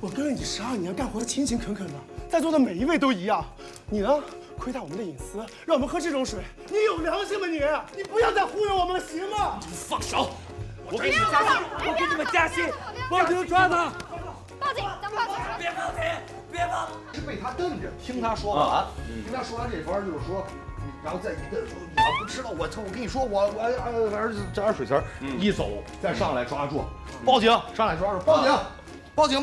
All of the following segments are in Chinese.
我跟了你12年，干活的勤勤恳恳的，在座的每一位都一样。你呢，窥探我们的隐私，让我们喝这种水，你有良心吗你？你不要再忽悠我们了，行吗？放手！我给你们加薪，我给你们加薪！报警抓他！报警！咱报警！别报警！别报！是被他瞪着，听他说完，听他说完这番就是说，然后再一顿说你要不知道我跟你说我反正这点水词儿，一走再上来抓住，报警，上来抓住，报警。报警！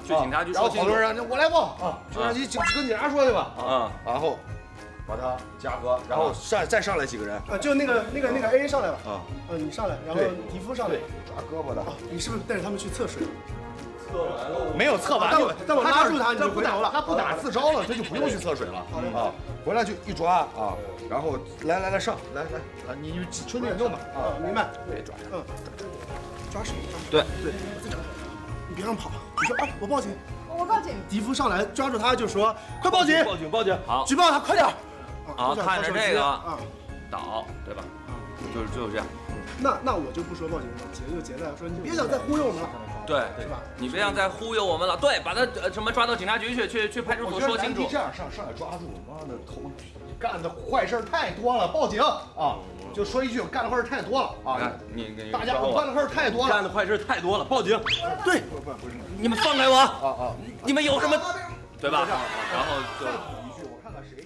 去警察局然后说清楚。好多人我来报啊，警察局跟警察说去吧啊，然后把他加河，然后再上来几个人就那个 A 上来了啊，你上来，然后迪夫上来，抓胳膊的，你是不是带着他们去测水？没有测完就，但我拉住他你就回头了，他不打自招了，他就不用去测水了啊，回来就一抓啊，然后来上来，你春点动吧啊，明白？别抓，抓手，对，我自己抓。你别让跑，你说我报警，我报警。迪夫上来抓住他就说快报警，报警！好，举报他，快点！看着这个啊，倒，对吧？就是这样。那我就不说报警了，结就结在说你别想再忽悠我们了，对，是吧？你别想再忽悠我们了。对，把他什么抓到警察局去派出所说清楚。这样上来抓住，妈的头干的坏事太多了，报警啊！就说一句，干的坏事太多了啊！你大家我干的坏事太多了，干的坏事太多了，报警！对，不是你们放开我！啊！你们有什么？对吧？然后就一句，我看看谁。